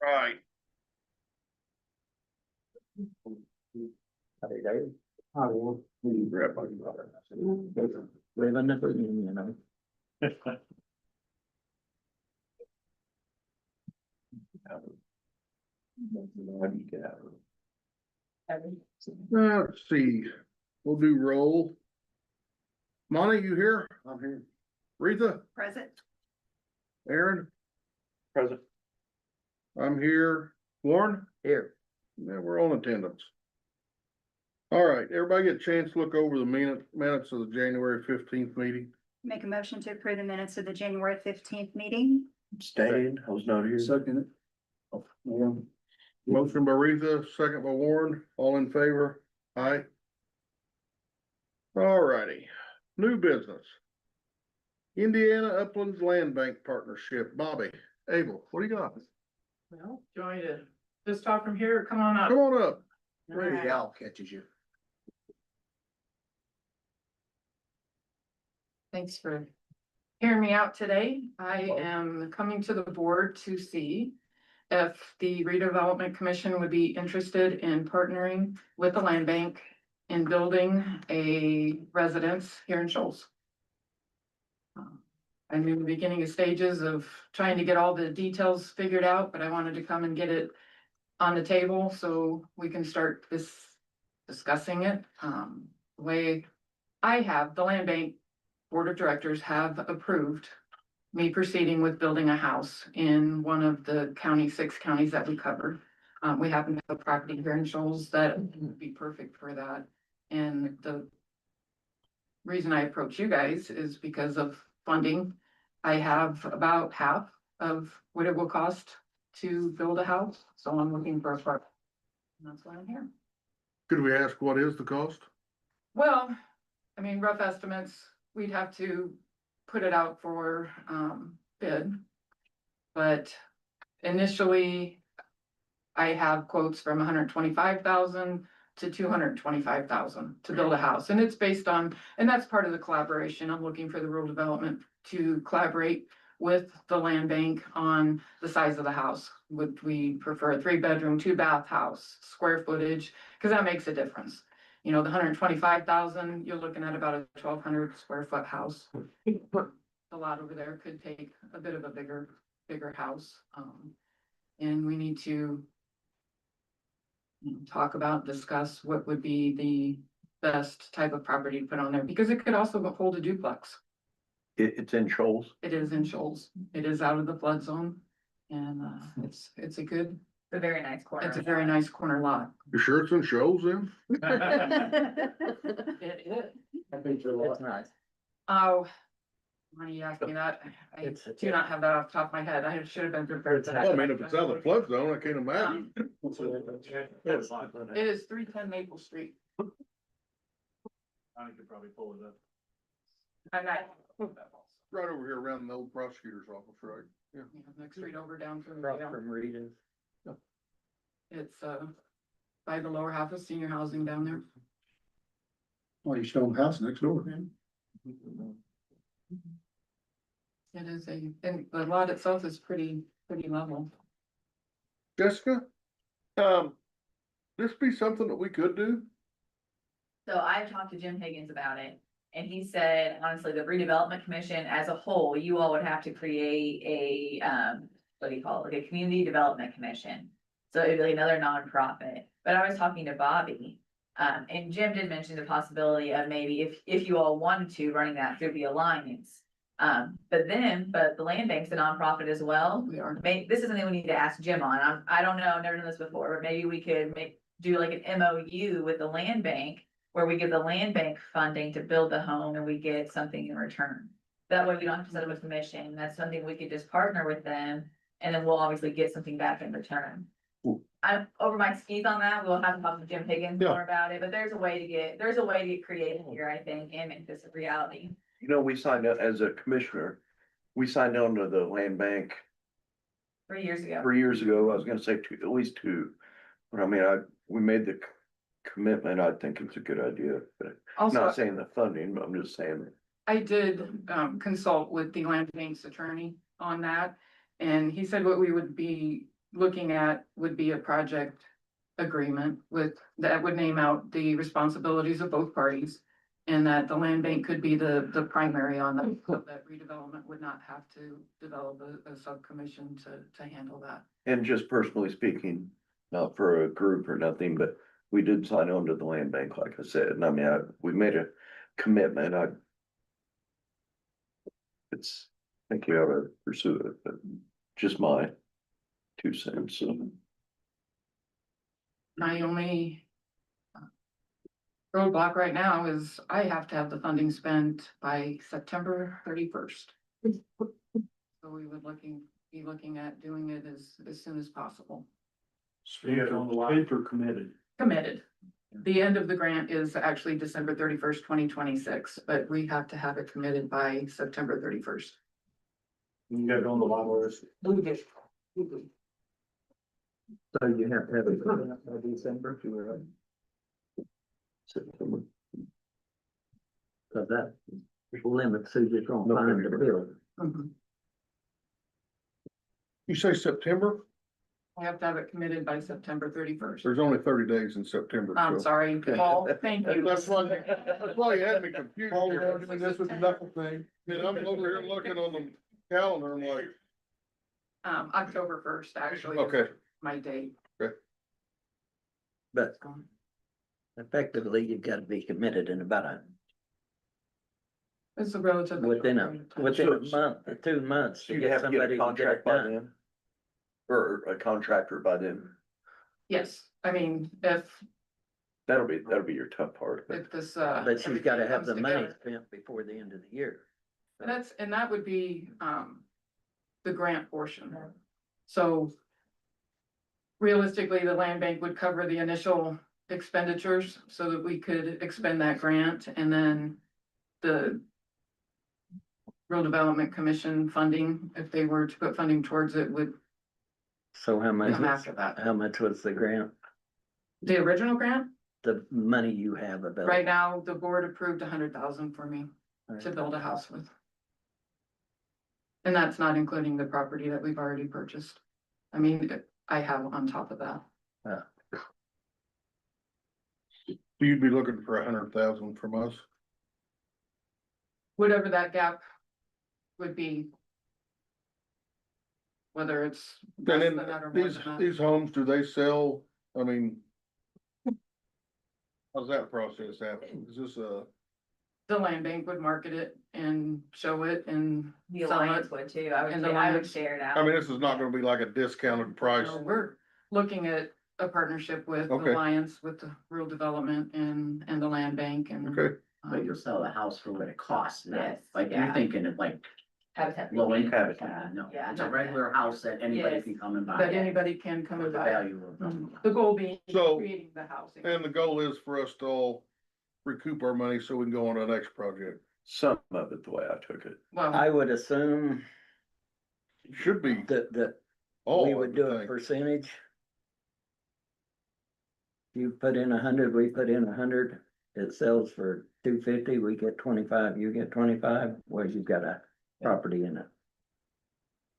Right. I will. Living the dream, you know. Let's see, we'll do roll. Monty, you here? I'm here. Retha, Present. Aaron, Present. I'm here. Warren? Here. Yeah, we're on attendance. All right, everybody get a chance to look over the minutes of the January 15th meeting. Make a motion to approve the minutes of the January 15th meeting. Staying, I was not here. Second. Motion by Retha, second by Warren, all in favor? Aye. All righty, new business. Indiana Uplands Land Bank Partnership, Bobby, Abel, what do you got? Well, do you want me to just talk from here or come on up? Come on up. Right. Gal catches you. Thanks for hearing me out today. I am coming to the board to see if the redevelopment commission would be interested in partnering with the land bank in building a residence here in Shoals. I'm in the beginning of stages of trying to get all the details figured out, but I wanted to come and get it on the table so we can start discussing it. The way I have, the land bank board of directors have approved me proceeding with building a house in one of the 6 counties that we cover. We happen to have a property here in Shoals that would be perfect for that. And the reason I approach you guys is because of funding. I have about half of what it will cost to build a house, so I'm looking for a partner. And that's why I'm here. Could we ask what is the cost? Well, I mean, rough estimates, we'd have to put it out for bid. But initially, I have quotes from 125,000 to 225,000 to build a house. And it's based on, and that's part of the collaboration. I'm looking for the rural development to collaborate with the land bank on the size of the house. Would we prefer a 3-bedroom, 2-bath house, square footage? Because that makes a difference. You know, the 125,000, you're looking at about a 1,200 square foot house. The lot over there could take a bit of a bigger house. And we need to talk about, discuss what would be the best type of property to put on there, because it could also hold a duplex. It's in Shoals. It is in Shoals. It is out of the flood zone. And it's a good, It's a very nice corner. it's a very nice corner lot. You sure it's in Shoals then? It is. It's nice. Oh, when you asked me that, I It's- do not have that off the top of my head. I should have been prepared for Well, I that. mean, if it's out of the flood zone, I can't imagine. It is 310 Maple Street. I could probably pull it up. And I, Right over here around the old prosecutor's office, right? Yeah. next street over down from, Across from Rita's. it's by the lower half of senior housing down there. Well, you still own a house next door. It is and the lot itself is pretty level. Jessica? This be something that we could do? So I've talked to Jim Higgins about it, and he said, honestly, the redevelopment commission as a whole, you all would have to create a, what do you call it, like a community development commission. So it'd be like another nonprofit, but I was talking to Bobby, and Jim did mention the possibility of maybe if you all wanted to, running that through the alliance. But the land bank's a nonprofit as well. We are. This is something we need to ask Jim on. I don't know, I've never done this before, but maybe we could do like an MOU with the land bank where we give the land bank funding to build the home and we get something in return. That way we don't have to set up a commission. That's something we could just partner with them and then we'll obviously get something back in return. Cool. I'm over my skis on that. We'll have to talk to Jim Higgins Yeah. more about it, but there's a way to get creative here, I think, and make this a reality. You know, we signed up as a commissioner, we signed on to the land bank 3 years ago. 3 years ago. I was gonna say two, at least 2. But I mean, we made the commitment. I think it's a good idea, but Also, not saying the funding, but I'm just saying. I did consult with the land bank's attorney on that. And he said what we would be looking at would be a project agreement that would name out the responsibilities of both parties. And that the land bank could be the primary on that, so that redevelopment would not have to develop a subcommission to handle that. And just personally speaking, not for a group or nothing, but we did sign on to the land bank, like I said, and I mean, we made a commitment, I think you ought to pursue it, but just my 2 cents, so. My only roadblock right now is I have to have the funding spent by September 31st. So we would be looking at doing it as soon as possible. Spent on the line or committed? Committed. The end of the grant is actually December 31st, 2026, but we have to have it committed by September 31st. You got it on the line list? So you have to have it by December, you were right, September. so that limits who you're gonna find to build. Mhm. You say September? I have to have it committed by September 31st. There's only 30 days in September. I'm so- sorry, Paul, thank you. That's why you had me confused here. This was nothing thing. And I'm over here looking on the calendar and like, October 1st, actually. is okay, My date. But effectively, you've got to be committed in about It's a relatively. within short period of time. within a month or 2 months to You'd get have to get somebody a to get contract it by done. then. Or a contractor by then, Yes, I mean, if that'll be your tough part, but this, But she's gotta everything have the comes money together. spent before the end of the year. And that would be, the grant portion. So realistically, the land bank would cover the initial expenditures so that we could expend that grant, and then the Rural Development Commission funding, if they were to put funding towards it, would So how much, come after that. how much was the grant, The original grant, the money you have available? right now, the board approved 100,000 for me to build a house with. And that's not including the property that we've already purchased. I mean, I have on top of that. you'd be looking for 100,000 from us. Whatever that gap would be. Whether it's And less then than that or more these, than that. these homes, do they sell, I mean, how's that process happen? Is this The land bank would market it and show it and The sell alliance it. would too, I would, And the I would alliance- share it out. I mean, this is not gonna be like a discounted price. So we're looking at a partnership with Okay. Alliance, with the Rural Development and the land bank and. Okay, But you'll sell the house for what it costs, not, Yes, like, yeah. you're thinking of like Habitat. low income, Habitat. no, Yeah, it's a not regular house that anybody Yes. can come and buy. That anybody can come For and the buy. value of them. The goal being So- creating the housing. and the goal is for us to all recoup our money so we can go on to the next project. some of it, the way I took it. Well, I would assume Should be that all, we I would do a think. percentage. You put in 100, we put in 100, it sells for 250, we get 25, you get 25, whereas you've got a property in it.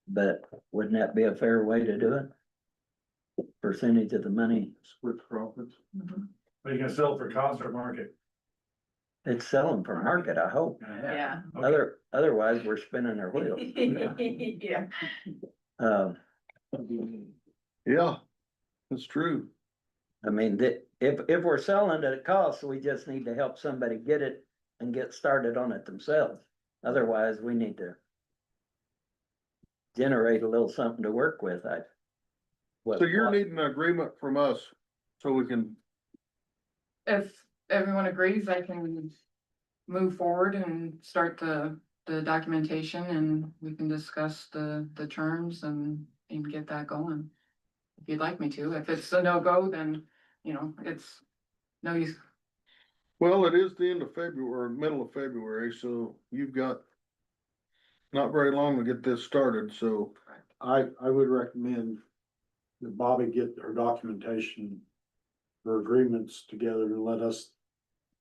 But wouldn't that be a fair way to do it? Percentage of the money, Split profits. mhm. Are you gonna sell it for concert market? it's selling for market, I hope. Yeah. Otherwise, we're spinning our wheels. Yeah. Yeah, that's true. I mean, if we're selling at a cost, we just need to help somebody get it and get started on it themselves. Otherwise, we need to generate a little something to work with. So you're needing an agreement from us so we can, If everyone agrees, I can move forward and start the documentation, and we can discuss the terms and get that going. If you'd like me to, if it's a no-go, then, it's no use. well, it is the end of February, middle of February, so you've got not very long to get this started, so I would recommend that Bobby get her documentation, her agreements together and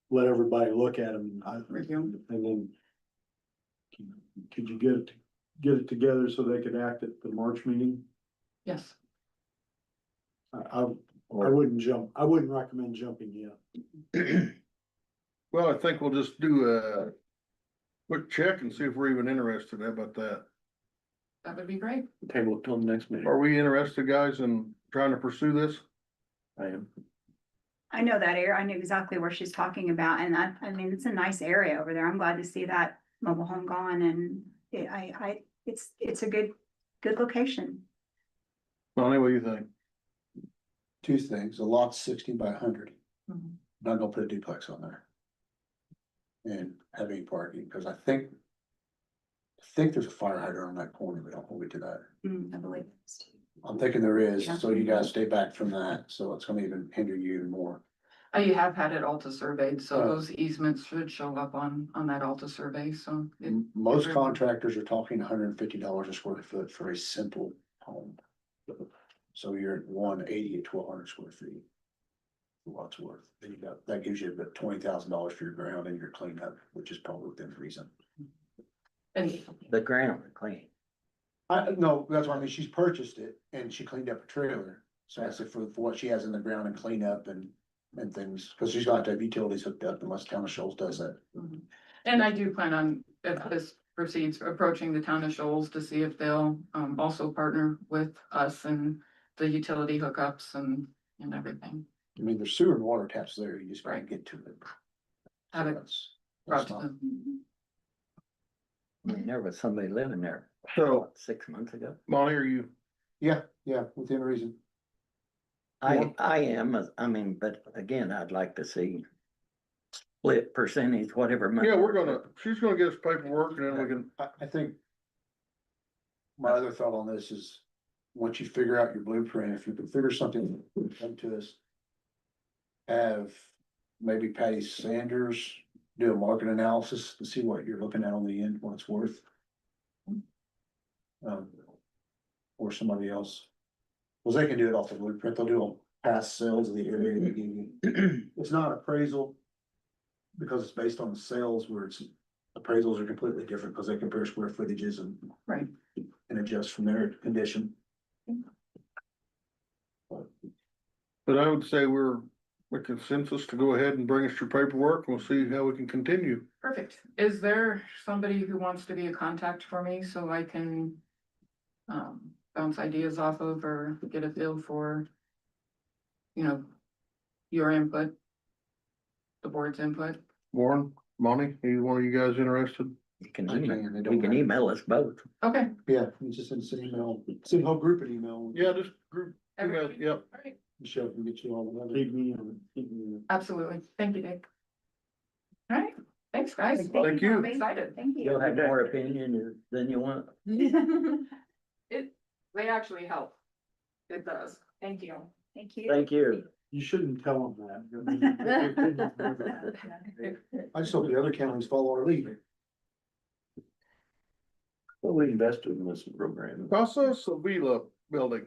let everybody look at them. Review. And then could you get it together so they could act at the March meeting? Yes, I wouldn't jump, I wouldn't recommend jumping yet. Well, I think we'll just do a quick check and see if we're even interested. How about that? That would be great. Table it till the next meeting. Are we interested, guys, in trying to pursue this? I am. I know that area. I knew exactly where she's talking about, and I mean, it's a nice area over there. I'm glad to see that mobile home gone, and it's a good location. Lonnie, what do you think? Two things, a lot's 60 by 100. Mhm. Not gonna put a duplex on there. And have any parking, because I think there's a fire hydrant on that corner, but don't hold me to that. I believe it's too. I'm thinking there is, Yeah. so you guys stay back from that, so it's gonna even hinder you even more. You have had it Alta surveyed, so Uh, those easements should show up on that Alta survey, so. Most contractors are talking $150 a square foot for a simple home. So you're at 180 at 1,200 square feet. For what it's worth, then you got, that gives you about $20,000 for your ground and your cleanup, which is probably within reason. And The ground clean. No, that's what I mean, she's purchased it and she cleaned up a trailer, so that's it for what she has in the ground and clean up and things, cause she's got to have utilities hooked up unless Town of Shoals does that. And I do plan on, if this proceeds, approaching the town of Shoals to see if they'll also partner with us and the utility hookups and everything. I mean, there's sewer and water taps there, you just gotta Right. get to it. Have So it that's brought to not- them. I mean, there was somebody living there, So, what, 6 months ago. Molly, are you, Yeah, within reason. I am, I mean, but again, I'd like to see split percentage, whatever. money- yeah, she's gonna get us paperwork and then we can, I think. My other thought on this is, once you figure out your blueprint, if you can figure something, come to us. Have maybe Patty Sanders do a market analysis to see what you're looking at on the end, what it's worth. Or somebody else. Well, they can do it off the blueprint, they'll do a past sales of the area they give you. It's not appraisal. Because it's based on the sales where it's, appraisals are completely different because they compare square footages and. Right. And adjust from their condition. but I would say we're a consensus to go ahead and bring us your paperwork. We'll see how we can continue. Perfect. Is there somebody who wants to be a contact for me so I can bounce ideas off of or get a feel for, your input, the board's input? Warren, Monty, either one of you guys interested? You can I email, can, they you don't can have- email us both. Okay. Yeah, you just send an email, send whole group an email. Yeah, just group, email, Everybody? yep. All right. Michelle can get you all together. Keep me on. Absolutely. Thank you, Dave. All right. Thanks, guys. Thank you. I'm excited. Thank You'll you. have more opinion than you want. They actually help. It does. Thank you. Thank you. Thank you. You shouldn't tell them that. I just hope the other counties follow our lead. Well, we invested in this program. Casa Sevilla building.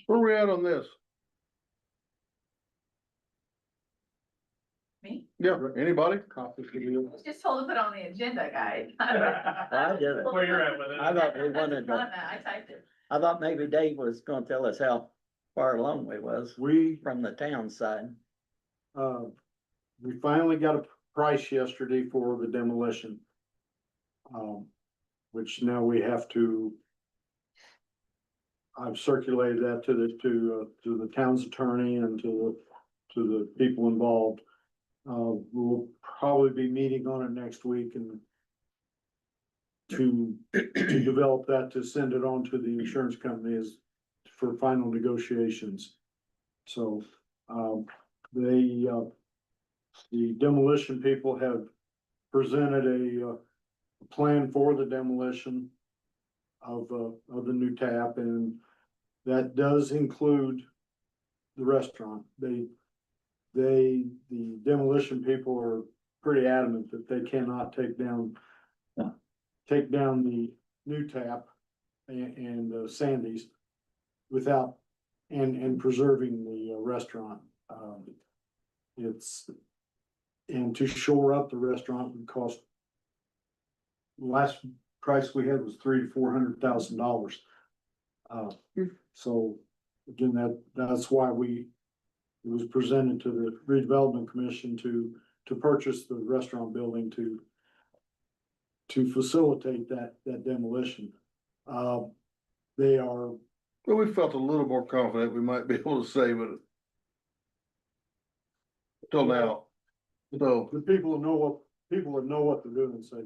Where we at on this? Me? Yeah, anybody? Just told to put on the agenda, guys. I did it. Where you're at with it. I thought we wanted to, I typed it. I thought maybe Dave was gonna tell us how far along we was We, from the town side. we finally got a price yesterday for the demolition. Which now we have to. I've circulated that to the town's attorney and to the people involved. We'll probably be meeting on it next week and to develop that, to send it on to the insurance companies for final negotiations. So, the demolition people have presented a plan for the demolition of the new tap, and that does include the restaurant. The demolition people are pretty adamant that they cannot take down the new tap and Sandy's without, and preserving the restaurant. And to shore up the restaurant would cost last price we had was $300,000 to $400,000. So again, that's why it was presented to the redevelopment commission to purchase the restaurant building to facilitate that demolition. They are, But we felt a little more confident we might be able to save it. Till now. So, the people that know what they're doing, say.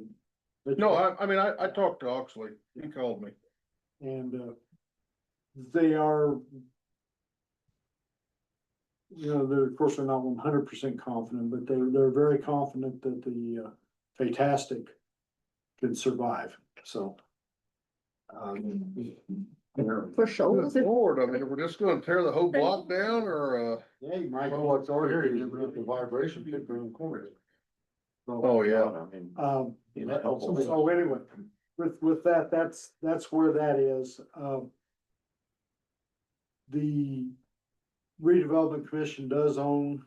no, I mean, I talked to Oxley, he called me. And, they are, they're, of course, they're not 100% confident, but they're very confident that the, Fantastic can survive, so. For sure. Good Lord, I mean, we're just gonna tear the whole block down or, Yeah, you might. Well, what's already, the vibration pit in the corner. oh, yeah. I mean, Um, help them. so anyway, with that, that's where that is. The redevelopment commission does own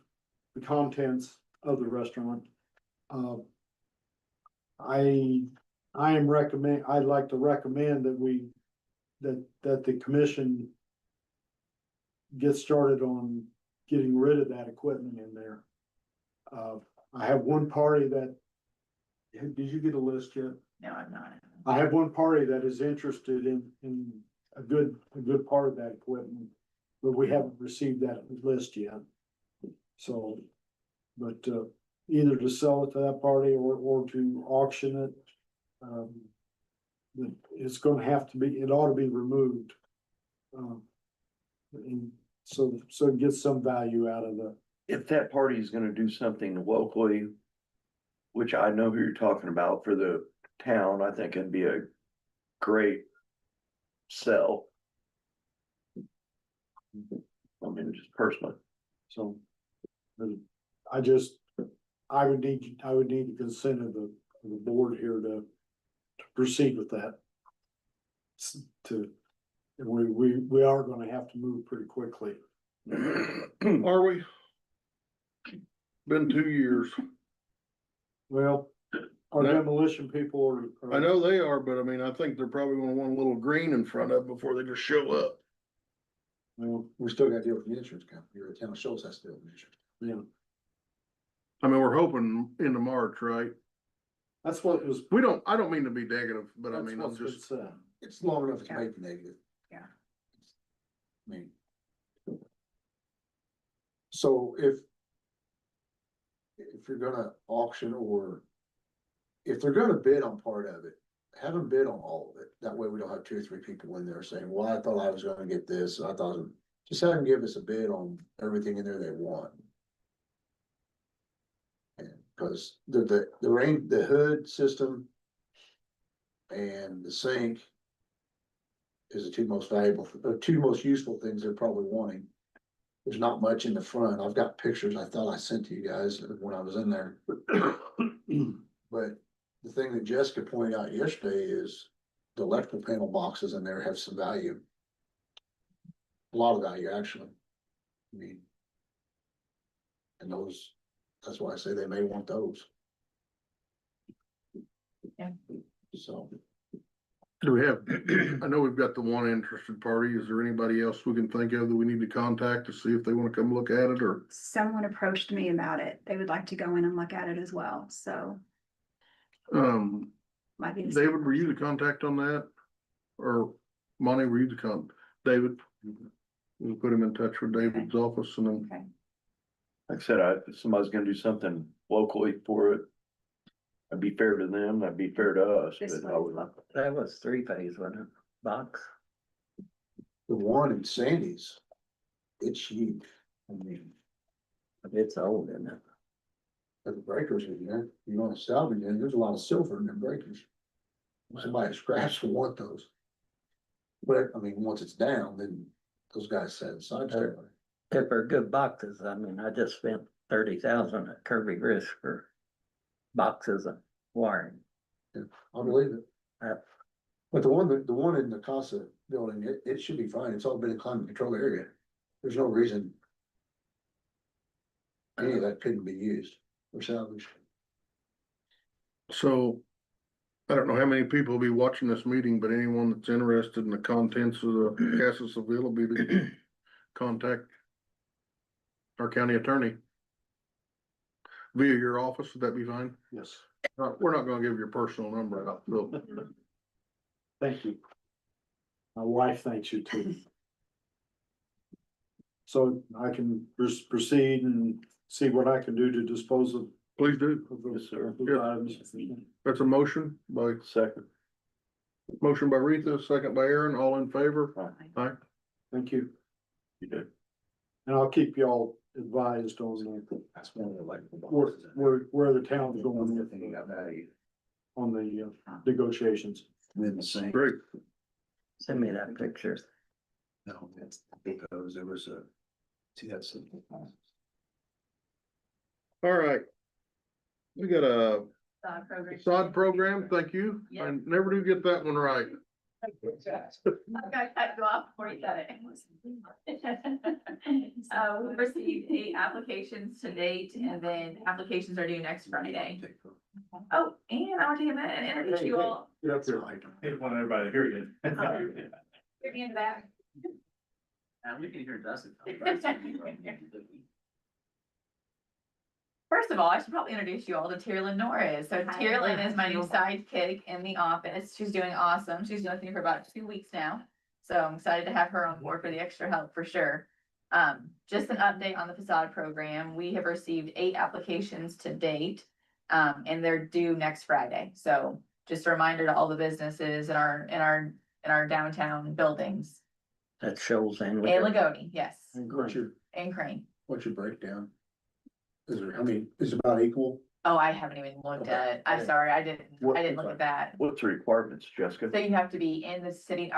the contents of the restaurant. I'd like to recommend that the commission get started on getting rid of that equipment in there. I have one party that, did you get a list yet? No, I'm not. I have one party that is interested in a good part of that equipment, but we haven't received that list yet. So, but, either to sell it to that party or to auction it. But it's gonna have to be, it ought to be removed. And so it gets some value out of the, if that party is gonna do something locally, which I know who you're talking about for the town, I think it'd be a great sell. I mean, just personally. so. But I would need the consent of the board here to proceed with that. And we are gonna have to move pretty quickly. Are we? Been 2 years. Well, our No. demolition people are. I know they are, but I mean, I think they're probably gonna want a little green in front of it before they just show up. Well, We still gotta deal with the insurance company, or the town of Shoals has to deal with the insurance. yeah, I mean, we're hoping into March, right? that's what was. I don't mean to be negative, but I that's mean, I'm what's been just, said. It's long enough to Yeah. make negative. Yeah. I mean. So if you're gonna auction or if they're gonna bid on part of it, have them bid on all of it. That way we don't have 2 or 3 people in there saying, well, I thought I was gonna get this, I thought, just have them give us a bid on everything in there they want. And cause the hood system and the sink is the 2 most valuable, 2 most useful things they're probably wanting. There's not much in the front. I've got pictures I thought I sent to you guys when I was in there. But the thing that Jessica pointed out yesterday is the electrical panel boxes in there have some value. A lot of value, actually. I mean. And that's why I say they may want those. Yeah. So. do we have, I know we've got the one interested party. Is there anybody else we can think of that we need to contact to see if they wanna come look at it or? Someone approached me about it. They would like to go in and look at it as well, so. Might be. the same David, were you the contact on that? Or Monty, were you the David? We'll put him in touch with David's office and then, Okay. Like I said, if somebody's gonna do something locally for it, that'd be fair to them, that'd be fair to us, This but I one. would. That was 3-phase, wasn't it? Box. The one in Sandy's, it's huge. I mean, It's old, isn't it? the breakers in there, you want to salvage it, there's a lot of silver in the breakers. Somebody scraps will want those. But I mean, once it's down, then those guys set aside. If they're good boxes, I mean, I just spent 30,000 at Kirby Risk for boxes of wiring. I believe it. Yep. But the one in the Casa building, it should be fine. It's all been a climate control area. There's no reason any of that couldn't be used or salvaged. so I don't know how many people will be watching this meeting, but anyone that's interested in the contents of the Casa Civil will be to contact our county attorney via your office. Would that be fine? Yes, We're not gonna give your personal number out, so. thank you. My wife thanks you too. So I can proceed and see what I can do to dispose of. Please do. Yes, sir. those items. That's a motion by Second. Retha, second by Aaron, all in favor? Aye. Thank you. You did. And I'll keep y'all advised on That's one of the like. where the town's going with Thinking about that, on the negotiations. then the same. Great. Send me that picture. No, that's because there was a, see, that's. All right. We got a Sod program. sod program, thank you. I Yep. never do get that one right. I gotta cut you off before you said it. We received 8 applications to date, and then applications are due next Friday. Oh, and I want to give and introduce you all. Get up there. Didn't want everybody to hear you. Your hand back. Now we can hear Dustin. First of all, I should probably introduce you all to Tierlyn Norris. So Tierlyn is my new sidekick in the office. She's doing awesome. She's been with me for about 2 weeks now. So I'm excited to have her on board for the extra help for sure. Just an update on the facade program. We have received 8 applications to date. And they're due next Friday. So just a reminder to all the businesses in our downtown buildings. That shows and. And Lagodi, yes, What's your, and Crane. what's your breakdown? Is there, I mean, is it about equal? Oh, I haven't even looked at, I'm sorry, I didn't look at that. What's the requirements, Jessica? So you have to be in the city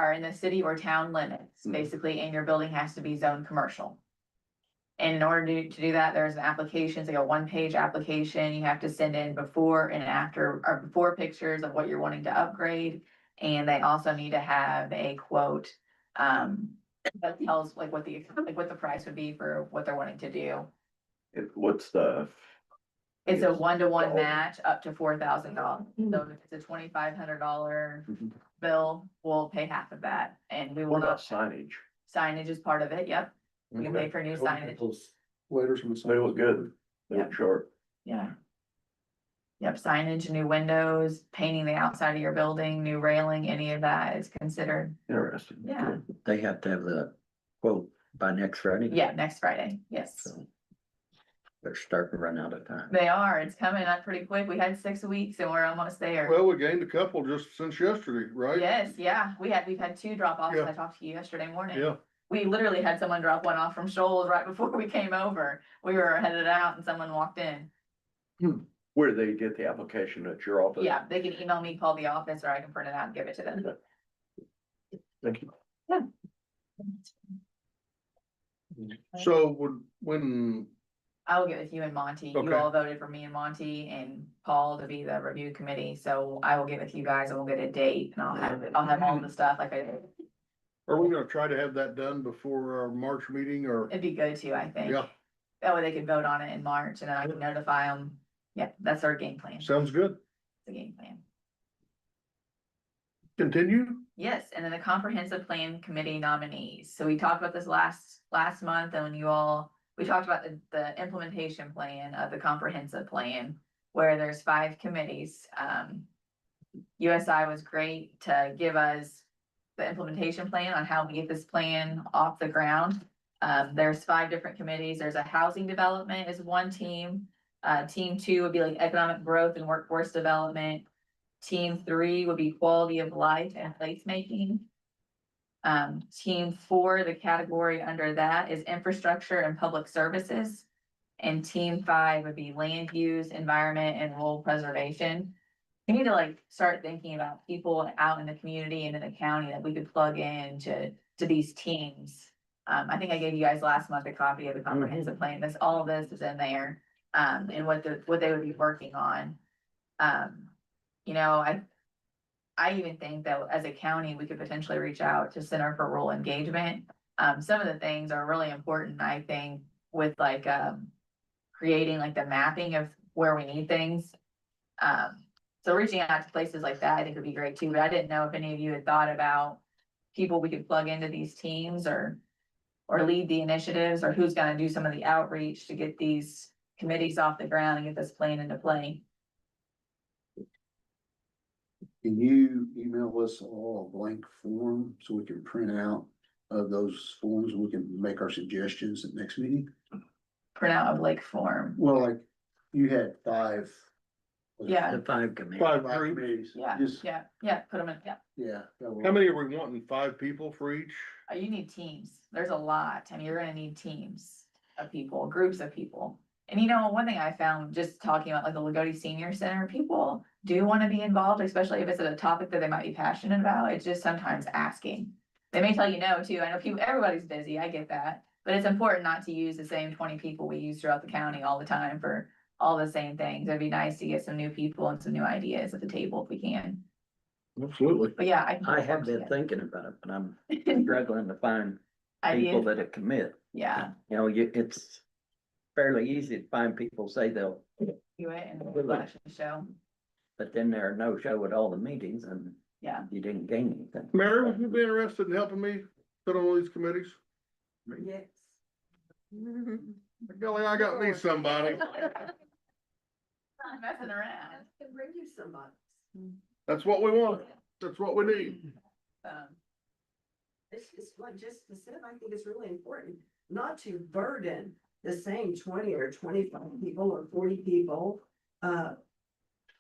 or town limits, basically, and your building has to be zoned commercial. And in order to do that, there's an application, it's like a 1-page application, you have to send in before and after, or before pictures of what you're wanting to upgrade. And they also need to have a quote, that tells like what the price would be for what they're wanting to do. What's the? It's a 1-to-1 match up to $4,000. So if it's a $2,500 bill, we'll pay half of that, and we will What about not, signage? signage is part of it, yep. We can pay for new signage, Letters from the. They look good. They look sharp. yeah. Yep, signage, new windows, painting the outside of your building, new railing, any of that is considered, Interesting. yeah, They have to have the quote by next Friday. yeah, next Friday, yes. So they're starting to run out of time. They are, it's coming up pretty quick, we had 6 weeks and we're almost there. Well, we gained a couple just since yesterday, right? Yes, yeah, we've had 2 drop offs, Yeah. I talked to you yesterday morning. Yeah, We literally had someone drop one off from Shoals right before we came over. We were headed out and someone walked in. Where do they get the application at your office? Yeah, they can email me, call the office, or I can print it out and give it to them. Thank you. so when, I will get with you and Monty. You Okay. all voted for me and Monty and Paul to be the review committee, so I will get with you guys and we'll get a date and I'll have all the stuff like I did. are we gonna try to have that done before our March meeting or? It'd be good too, I think. Yeah, That way they could vote on it in March and then I can notify them. Yeah, that's our game plan. sounds good. The game plan. Continue? Yes, and then the comprehensive plan committee nominees. So we talked about this last month and we talked about the implementation plan of the comprehensive plan. Where there's 5 committees. USI was great to give us the implementation plan on how we get this plan off the ground. There's 5 different committees. There's a housing development is one team. Team 2 would be like economic growth and workforce development. Team 3 would be quality of life and placemaking. Team 4, the category under that is infrastructure and public services. And team 5 would be land use, environment, and rural preservation. We need to start thinking about people out in the community and in the county that we could plug in to these teams. I think I gave you guys last month a copy of the comprehensive plan. All of this is in there, and what they would be working on. I even think that as a county, we could potentially reach out to Center for Rural Engagement. Some of the things are really important, I think, with creating the mapping of where we need things. So reaching out to places like that, I think would be great too, but I didn't know if any of you had thought about people we could plug into these teams or lead the initiatives, or who's gonna do some of the outreach to get these committees off the ground and get this plan into play. Can you email us all a blank form so we can print out of those forms, and we can make our suggestions at next meeting? Print out a Blake form. Well, like, you had five. Yeah. The 5 committee. Five Five groups. committees. Yeah, Just, yeah, put them in, yeah. yeah. How many are we wanting? 5 people for each? You need teams. There's a lot. I mean, you're gonna need teams of people, groups of people. And you know, one thing I found just talking about like the Lagodi Senior Center, people do wanna be involved, especially if it's a topic that they might be passionate about. It's just sometimes asking. They may tell you no too. I know people, everybody's busy. I get that. But it's important not to use the same 20 people we use throughout the county all the time for all the same things. It'd be nice to get some new people and some new ideas at the table if we can. Absolutely. But yeah, I have been thinking about it, but I'm struggling to find people ideas. that commit. Yeah, You know, it's fairly easy to find people say they'll, do it and we'll flash the show. but then they're no show at all the meetings and Yeah. you didn't gain anything. Mary, would you be interested in helping me put on all these committees? Yes. Golly, I got me somebody. Not messing around. I can bring you somebody. That's what we want. That's what we need. It's just like Jessica said, I think it's really important not to burden the same 20 or 25 people or 40 people.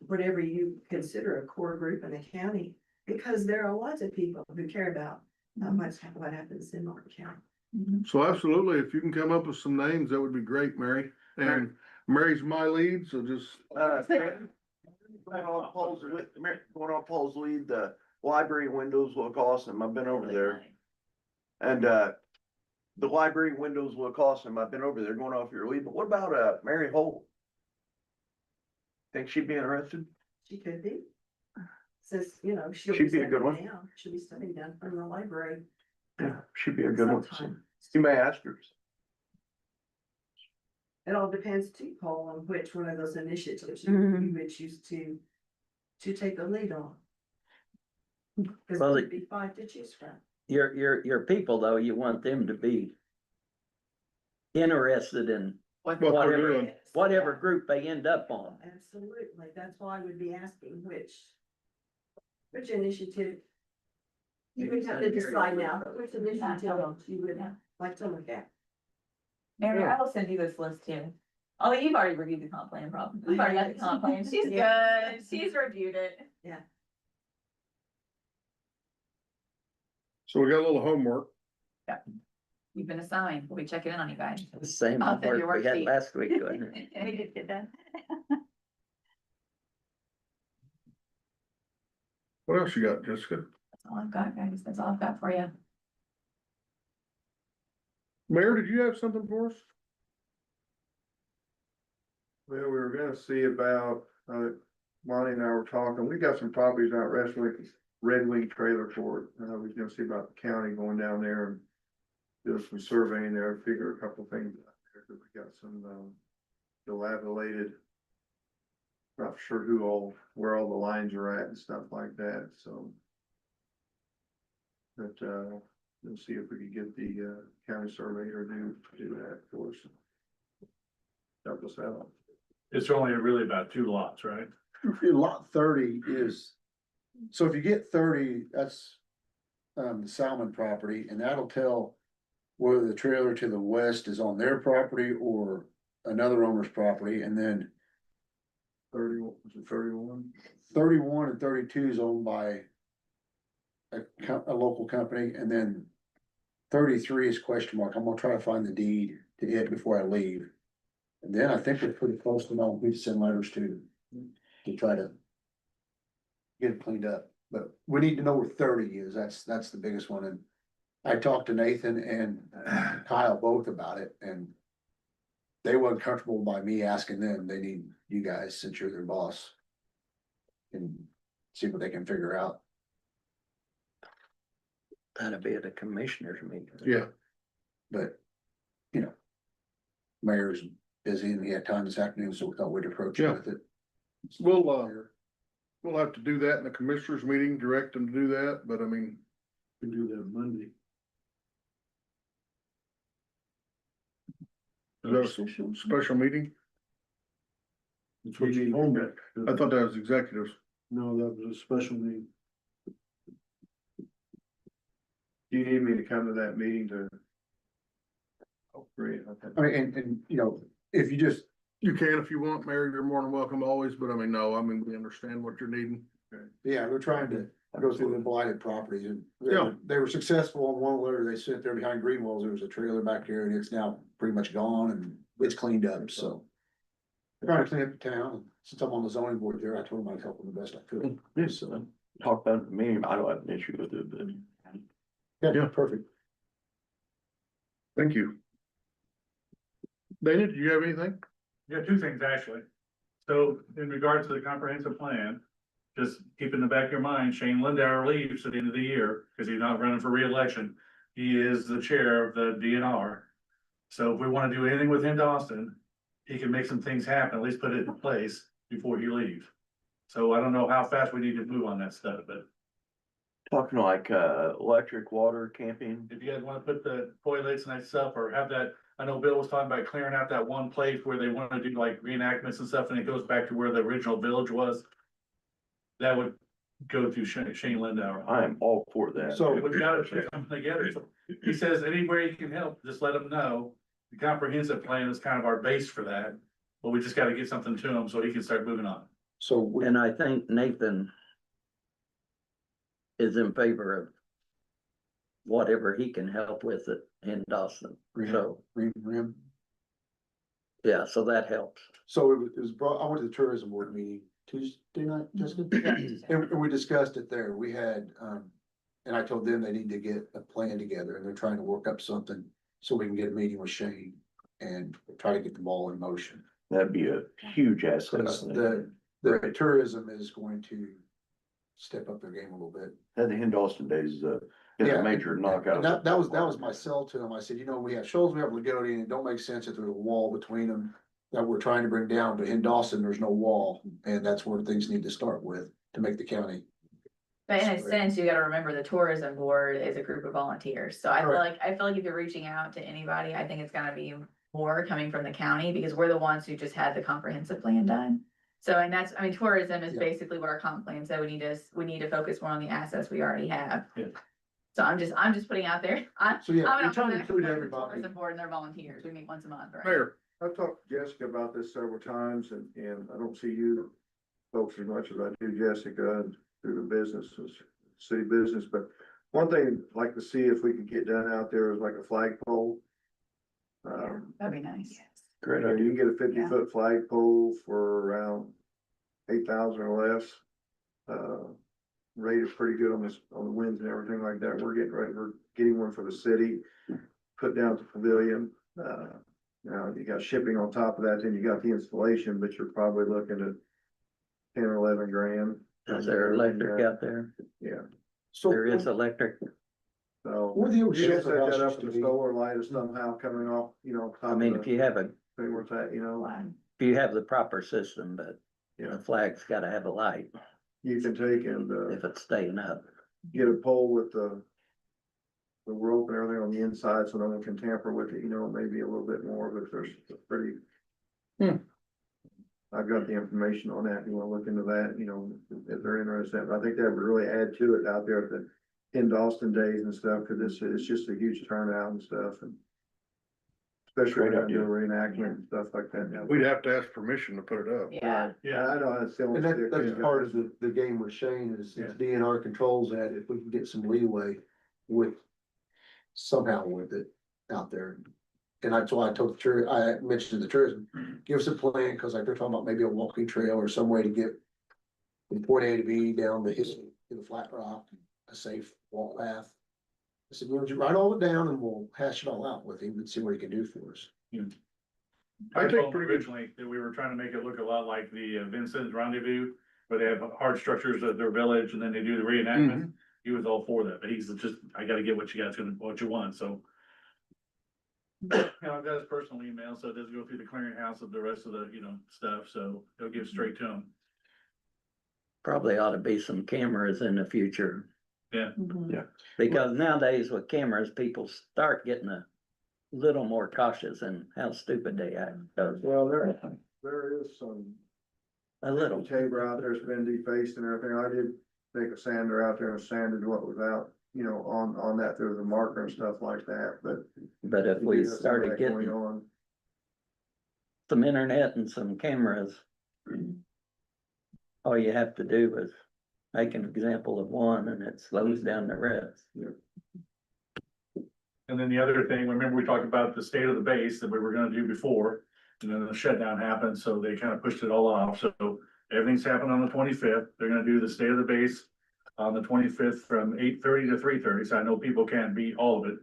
Whatever you consider a core group in a county, because there are lots of people who care about what happens in Martin County. So absolutely, if you can come up with some names, that would be great, Mary. And Mary's my lead, so just, Going on Paul's lead, the library windows look awesome. I've been over there. And, the library windows look awesome. I've been over there going off your lead, but what about, Mary Holt? Think she'd be interested? She could be. Since, She'd be a good one. She'll be studying down from the library. Yeah, she'd be a good one. sometime. You may ask her. It all depends too, Paul, on which one of those initiatives you would choose to take the lead on. Cause Well, there'd be 5 to choose from. Your people though, you want them to be interested in what they're whatever, doing. whatever group they end up on. Absolutely, that's why I would be asking which initiative. You would have to decide now, but which initiative you would like to look at. Mary, I will send you this list too. Oh, you've already reviewed the comp plan, probably. You've already got the comp plan. She's Yeah. good. She's reviewed it. So we got a little homework. You've been assigned. We'll be checking in on you guys. The same I'll send you work we had worksheet. last week, wasn't it? We did get that. What else you got, Jessica? That's all I've got, guys. That's all I've got for you. Mayor, did you have something for us? Well, we were gonna see about, Lonnie and I were talking, we got some properties out Red Wing Trailer Court. We was gonna see about the county going down there and do some surveying there, figure a couple things out there, cause we got some, dilapidated. Not sure where all the lines are at and stuff like that, so. But, we'll see if we could get the, county surveyor to do that for us. Help us out. It's only really about 2 lots, right? Lot 30 is, so if you get 30, that's the Salmon property, and that'll tell whether the trailer to the west is on their property or another owner's property, and then 31, was it 31? 31 and 32 is owned by a local company, and then 33 is question mark. I'm gonna try to find the deed to it before I leave. And then I think we're pretty close to knowing who to send letters to try to get it cleaned up. But we need to know where 30 is. That's the biggest one. And I talked to Nathan and Kyle both about it, and they weren't comfortable by me asking them. They need you guys, since you're their boss, and see what they can figure out. That'd be at a commissioner's meeting. Yeah, But, mayor's busy and he had time this afternoon, so we thought we'd approach it Yeah. with it. we'll We'll have to do that in the commissioners meeting, direct them to do that, but I mean, We do that Monday. is that a special meeting? That's what you told me. I thought that was executives. No, that was a special meeting. Do you need me to come to that meeting to? Oh, great, okay. I mean, and, you know, if you just, You can if you want, Mary, you're more than welcome always, but I mean, no, I mean, we understand what you're needing. yeah, we're trying to go through the blighted properties and Yeah. they were successful on one letter. They sit there behind green walls. There was a trailer back there and it's now pretty much gone and it's cleaned up, so. They're trying to clean up the town. Since I'm on the zoning board there, I told them I'd help them the best I could. Yes, talk about it to me, I don't have an issue with it, but. Yeah, perfect. Thank you. Dana, do you have anything? Yeah, two things actually. So in regards to the comprehensive plan, just keep in the back of your mind, Shane Lindauer leaves at the end of the year because he's not running for reelection. He is the chair of the DNR. So if we want to do anything within Dawson, he can make some things happen, at least put it in place before he leaves. So I don't know how fast we need to move on that stuff, but Talking like, electric, water, camping, if you guys want to put the toilets and that stuff, or have that, I know Bill was talking about clearing out that one place where they want to do like reenactments and stuff, and it goes back to where the original village was. That would go through Shane Lindauer. I am all for that. So- We gotta put something together. So he says anywhere you can help, just let him know. The comprehensive plan is kind of our base for that, but we just gotta get something to him so he can start moving on. So we, And I think Nathan is in favor of whatever he can help with it in Dawson. So, rim. yeah, so that helps. So it was brought, I went to the tourism board meeting Tuesday night, Jessica, and we discussed it there. We had, and I told them they need to get a plan together and they're trying to work up something so we can get a meeting with Shane and try to get the ball in motion. That'd be a huge asset. I Because think. the tourism is going to step up their game a little bit. Had the Dawson days, is a Yeah, major knockout. And that was my sell to them. I said, you know, we have Shoals, we have Lagodi, and it don't make sense if there's a wall between them that we're trying to bring down, but in Dawson, there's no wall, and that's where things need to start with to make the county. But in a sense, you gotta remember the tourism board is a group of volunteers, so I feel Correct. like if you're reaching out to anybody, I think it's gonna be more coming from the county, because we're the ones who just had the comprehensive plan done. So, and that's, I mean, tourism is Yeah. basically what our comp plan said, we need to focus more on the assets we already have. Yeah. So I'm just putting out there, So, yeah, I'm we're trying to an include active everybody. tourism board and they're volunteers, we meet once a month, right? Mayor, I've talked to Jessica about this several times and I don't see you folks as much as I do Jessica and through the businesses, city business, but one thing I'd like to see if we could get done out there is like a flagpole. That'd be nice. Great You idea. can get a 50-foot flagpole for around 8,000 or less. Rate is pretty good on this, on the winds and everything like that. We're getting one for the city, put down at the pavilion. Now you got shipping on top of that, then you got the installation, but you're probably looking at 10 or 11 grand. Is there electric out there? Yeah, So There is electric. so. where the old You can set shelter house that up used to with be. solar light or somehow coming off, you know, top I of mean, if the you have thing where it's at, you know, the proper system, but Yeah. the flag's gotta have a light you can take and, if it's staying up. get a pole with the rope and everything on the inside so no one can tamper with it, you know, maybe a little bit more, but there's pretty. I've got the information on that. If you wanna look into that, you know, if they're interested, but I think that would really add to it out there at the, in Dawson days and stuff, cause it's just a huge turnout and stuff and. Especially when Great I do idea. reenactment and stuff like that. we'd have to ask permission to put it up. Yeah, Yeah, I know, that's the only. And stick that's we part of got. the game with Shane is Yeah. DNR controls that if we can get some leeway with somehow with it out there. And that's why I told I mentioned the tourism, give us a plan, cause like they're talking about maybe a walking trail or some way to get from point A to B down the hill to the flat rock, a safe walk path. I said, we'll just write all it down and we'll hash it all out with him and see what he can do for us. I I take told him pretty good- originally that we were trying to make it look a lot like the Vincent's Rendezvous, where they have hard structures at their village and then they do the reenactment. He was all for that, but he's just, I gotta get what you guys gonna, what you want, so. You know, I've got his personal email, so it doesn't go through the clearinghouse of the rest of the, you know, stuff, so it'll give straight to him. probably ought to be some cameras in the future. Mhm. Because nowadays with cameras, people start getting a little more cautious in how stupid they act. Well, there is some A little. Tabor out there's been defaced and everything. I did take a sander out there and sanded what was out, you know, on that, there was a marker and stuff like that, but. But if we There's some of started that going getting on. some internet and some cameras, all you have to do is make an example of one and it slows down the rest. And then the other thing, remember we talked about the state of the base that we were gonna do before, and then the shutdown happened, so they kind of pushed it all off, so everything's happened on the 25th. They're gonna do the state of the base on the 25th from 8:30 to 3:30, so I know people can't beat all of it.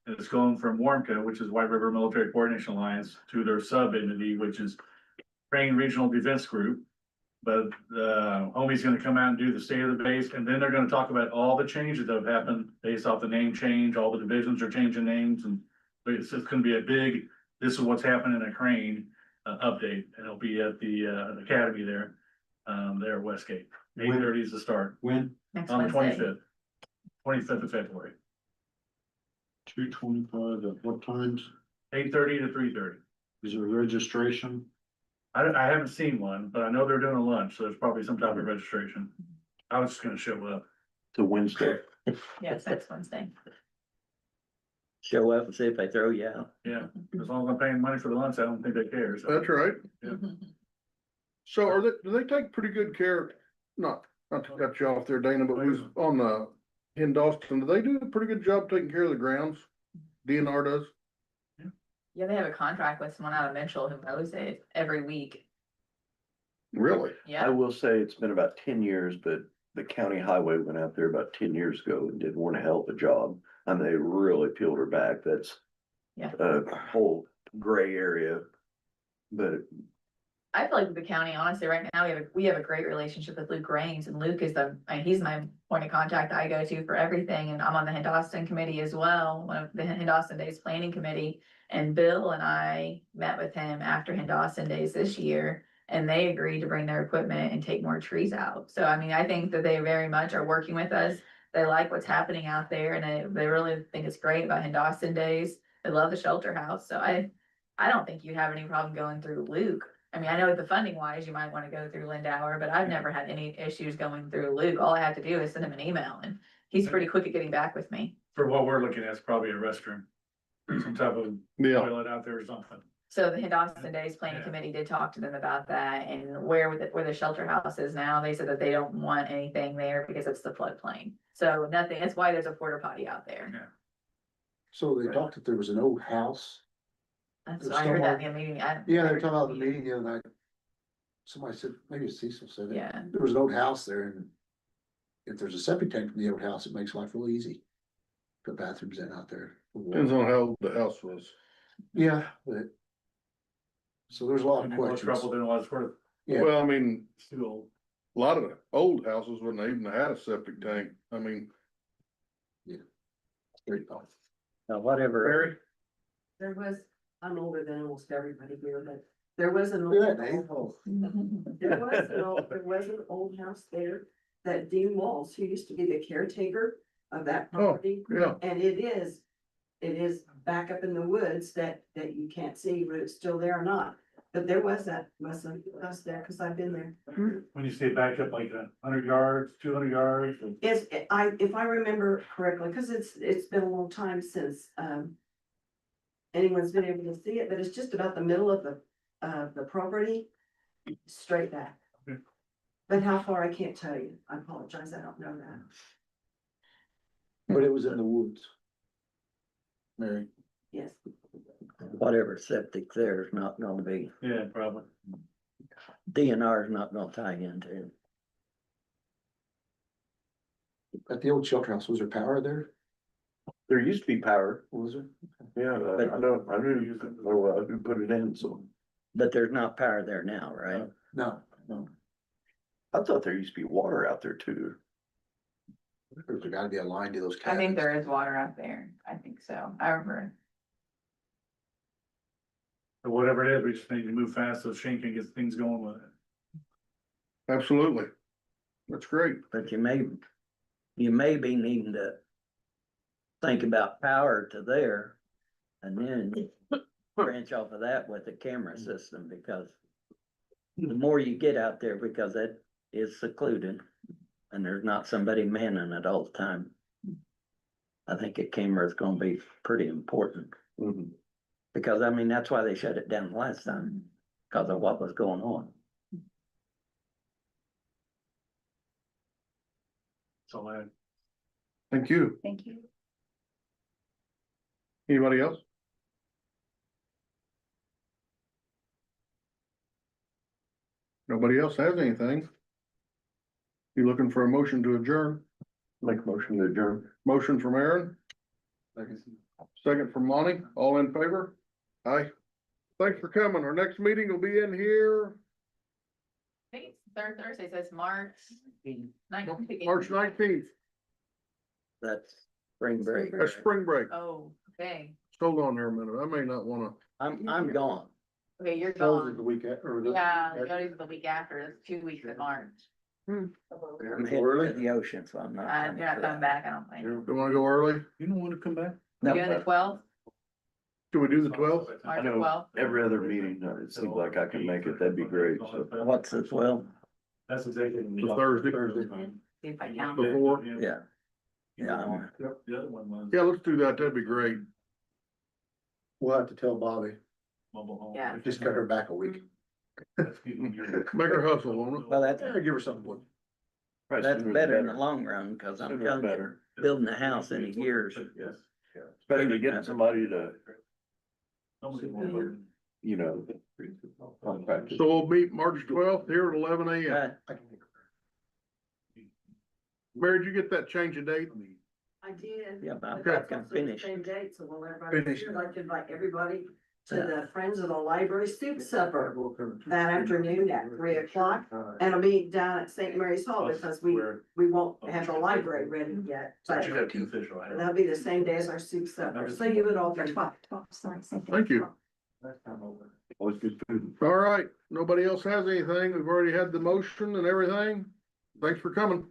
And it's going from WARMCA, which is White River Military Coordination Alliance, to their sub entity, which is Crane Regional Defense Group. But the homie's gonna come out and do the state of the base, and then they're gonna talk about all the changes that have happened based off the name change, all the divisions are changing names, and it's just gonna be a big, this is what's happening at Crane, update, and it'll be at the, academy there, there at Westgate. 8:30 is the start, When? Next on the Wednesday. 25th of February, 2:25, at what times? 8:30 to 3:30. Is there registration? I haven't seen one, but I know they're doing a lunch, so there's probably some type of registration. I was just gonna show up. To Wednesday. Yes, next Wednesday. Show up and see if they throw you out. Yeah, as long as I'm paying money for the lunch, I don't think they care, so. That's right. Yeah. So do they take pretty good care, not to cut you off there, Dana, but we was on the, in Dawson, do they do a pretty good job taking care of the grounds? DNR does? Yeah, they have a contract with someone out of Mitchell who mows it every week. Really? I Yeah, will say it's been about 10 years, but the county highway went out there about 10 years ago and did one hell of a job. I mean, they really peeled her back. That's Yeah. a whole gray area. But I feel like with the county, honestly, right now, we have a great relationship with Luke Raines, and Luke is he's my point of contact I go to for everything, and I'm on the Henderson committee as well, one of the Henderson Days Planning Committee. And Bill and I met with him after Henderson Days this year, and they agreed to bring their equipment and take more trees out. So I mean, I think that they very much are working with us. They like what's happening out there, and they really think it's great about Henderson Days. They love the shelter house, so I don't think you have any problem going through Luke. I mean, I know the funding wise, you might want to go through Lindauer, but I've never had any issues going through Luke. All I have to do is send him an email, and he's pretty quick at getting back with me. For what we're looking at, it's probably a restroom, some type of Yeah. toilet out there or something. So the Henderson Days Planning Yeah. Committee did talk to them about that, and where the shelter house is now, they said that they don't want anything there because it's the floodplain. So nothing, that's why there's a porta potty out there. So they talked that there was an old house. That's, There's I heard that in someone- the meeting. Yeah, they were talking about the meeting the other night. Somebody said, maybe Cecil said it. Yeah. There was an old house there, and if there's a septic tank in the old house, it makes life real easy. Put bathrooms in out there. Depends on how old the house was. Yeah, but. So there's a lot of Maybe more questions. trouble than what it's worth. Yeah. Well, I mean, It's too old. a lot of the old houses wouldn't even have had a septic tank. I mean, Great thought. Now, whatever, Barry? There was, I'm older than almost everybody here, but there was an Look old. at that, Dave. There was an old house there that Dean Walls, who used to be the caretaker of that Oh, property. yeah. And it is back up in the woods that you can't see whether it's still there or not. But there was a house there, cause I've been there. When you say back up like 100 yards, 200 yards, and If I remember correctly, cause it's been a long time since, anyone's been able to see it, but it's just about the middle of the property, straight back. Okay. But how far, I can't tell you. I apologize, I don't know that. But it was in the woods. Mary. Yes. whatever septic there is not gonna be, yeah, probably. DNR is not gonna tie into. At the old shelter house, was there power there? there used to be power. Was there? Yeah, I knew who put it in, so. But there's not power there now, right? No, no. I thought there used to be water out there too. There's gotta be a line to those I think cabins. there is water out there. I think so. I remember. But whatever it is, we just need to move fast so Shane can get things going with it. absolutely. That's great. But you may be needing to think about power to there. And then branch off of that with the camera system, because the more you get out there, because it is secluded and there's not somebody manning it all the time. I think a camera is gonna be pretty important, because I mean, that's why they shut it down the last time, because of what was going on. So I, Thank you. Thank you. Anybody else? Nobody else has anything? You looking for a motion to adjourn? Make a motion to adjourn. Motion from Aaron, second from Monty, all in favor? Aye. Thanks for coming. Our next meeting will be in here I think it's third Thursday, says March 19th. March 19th. That's spring break. That's spring break. Oh, okay, Hold on there a minute. I may not wanna. I'm gone. okay, you're Those are gone. the weekend, or the. Yeah, you gotta do the week after, it's 2 weeks in March. I'm heading to the ocean, so I'm not. You're not coming back, I don't think. You wanna go early? you don't wanna come back? No. You doing the 12th, Do we do the 12th? I March know 12th? every other meeting, it seems like I can make it, that'd be great, so. What's as well? That's exactly. The Thursday. See if I can. Before? Yeah. Yeah, I'm- The other one was. Yeah, let's do that. That'd be great. We'll have to tell Bobby, Mobile home. Yeah. just cut her back a week. Make her hustle, won't it? Well, that's, Yeah, give her something. Probably that's sooner better in the better. long run, cause I'm Sooner telling you, better. building a house in a year's. Yes. Especially getting somebody to, Yeah. you know. contract it. So we'll meet March 12th here at 11 a.m. Uh, Mary, did you get that change of date? I did. Yeah, but I'm But that's gonna also the finish. Same date, so we'll everybody, Finish. I'd like to invite everybody to Yeah. the Friends of the Library Soup Supper that afternoon at 3 o'clock. And it'll be down at St. Mary's Hall, because we won't have the library ready yet, but that'll be the same day as our soup supper, so you would all. 12, sorry. same thing. Thank you. Always good food. All right. Nobody else has anything. We've already had the motion and everything. Thanks for coming.